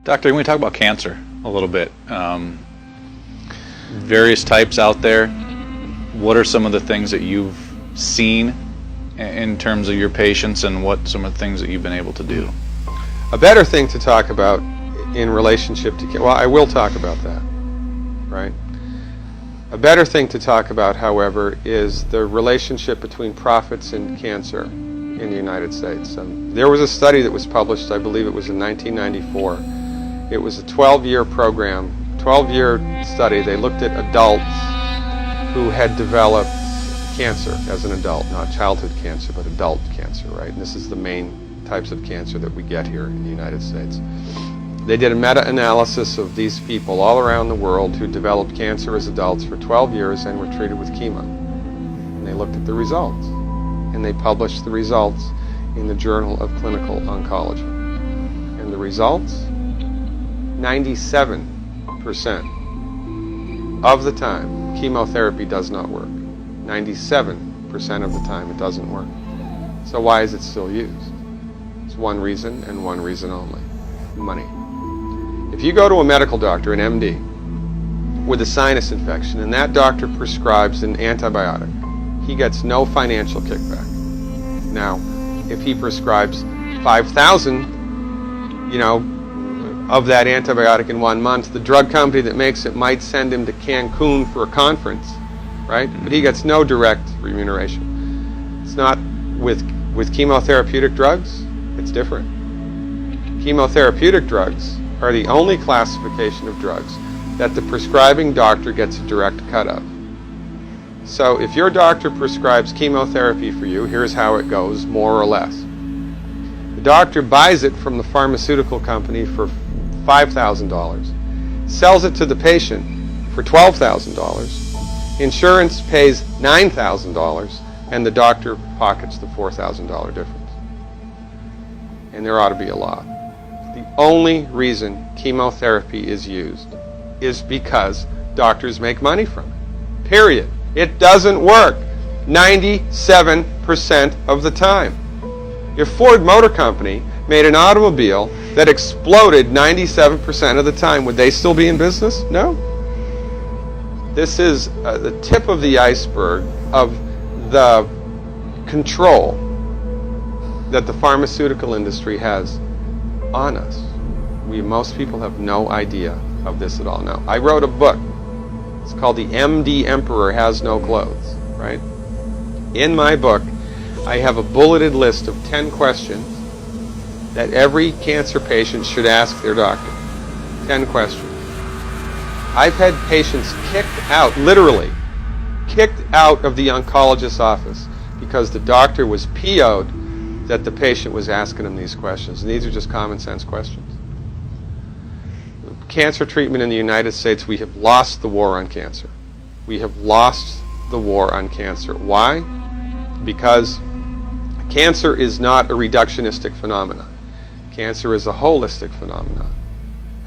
Doctor, can we talk about cancer a little bit? Various types out there. What are some of the things that you've seen in terms of your patients, and what some of the things that you've been able to do? A better thing to talk about in relationship to cancer, well, I will talk about that, right? A better thing to talk about, however, is the relationship between profits and cancer in the United States. There was a study that was published, I believe it was in 1994. It was a 12-year program, 12-year study. They looked at adults who had developed cancer as an adult, not childhood cancer, but adult cancer, right? And this is the main types of cancer that we get here in the United States. They did a meta-analysis of these people all around the world who developed cancer as adults for 12 years and were treated with chemo. And they looked at the results. And they published the results in the Journal of Clinical Oncology. And the results? 97% of the time, chemotherapy does not work. 97% of the time, it doesn't work. So why is it still used? It's one reason, and one reason only: money. If you go to a medical doctor, an MD, with a sinus infection, and that doctor prescribes an antibiotic, he gets no financial kickback. Now, if he prescribes 5,000, of that antibiotic in 1 month, the drug company that makes it might send him to Cancun for a conference, right? But he gets no direct remuneration. It's not with chemotherapeutic drugs, it's different. Chemotherapeutic drugs are the only classification of drugs that the prescribing doctor gets a direct cut of. So if your doctor prescribes chemotherapy for you, here's how it goes, more or less. The doctor buys it from the pharmaceutical company for $5,000, sells it to the patient for $12,000, insurance pays $9,000, and the doctor pockets the $4,000 difference. And there ought to be a law. The only reason chemotherapy is used is because doctors make money from it. Period. It doesn't work 97% of the time. If Ford Motor Company made an automobile that exploded 97% of the time, would they still be in business? No. This is the tip of the iceberg of the control that the pharmaceutical industry has on us. Most people have no idea of this at all. Now, I wrote a book. It's called The MD Emperor Has No Clothes, right? In my book, I have a bulleted list of 10 questions that every cancer patient should ask their doctor. 10 questions. I've had patients kicked out, literally, kicked out of the oncologist's office because the doctor was PO'd that the patient was asking him these questions. And these are just common sense questions. Cancer treatment in the United States, we have lost the war on cancer. We have lost the war on cancer. Why? Because cancer is not a reductionistic phenomenon. Cancer is a holistic phenomenon.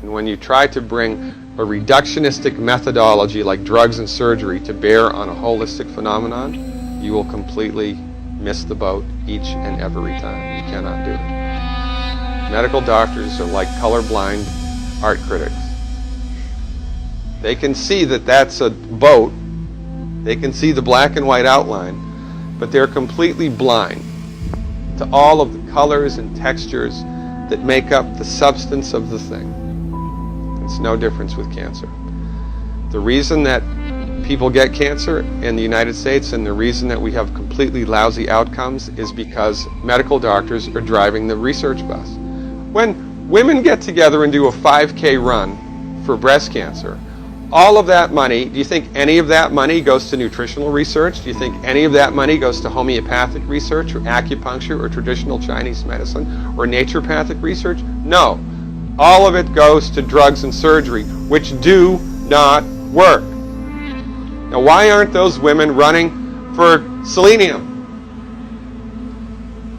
And when you try to bring a reductionistic methodology like drugs and surgery to bear on a holistic phenomenon, you will completely miss the boat each and every time. You cannot do it. Medical doctors are like colorblind art critics. They can see that that's a boat. They can see the black and white outline, but they're completely blind to all of the colors and textures that make up the substance of the thing. It's no difference with cancer. The reason that people get cancer in the United States and the reason that we have completely lousy outcomes is because medical doctors are driving the research bus. When women get together and do a 5K run for breast cancer, all of that money, do you think any of that money goes to nutritional research? Do you think any of that money goes to homeopathic research or acupuncture or traditional Chinese medicine or naturopathic research? No. All of it goes to drugs and surgery, which do not work. Now, why aren't those women running for selenium?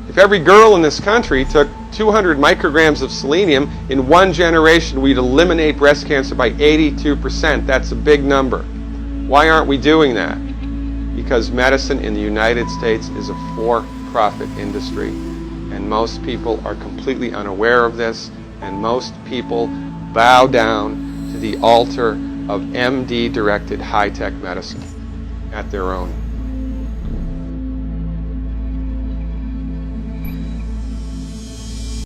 If every girl in this country took 200 micrograms of selenium, in one generation we'd eliminate breast cancer by 82%. That's a big number. Why aren't we doing that? Because medicine in the United States is a for-profit industry, and most people are completely unaware of this, And most people bow down to the altar of MD-directed high-tech medicine at their own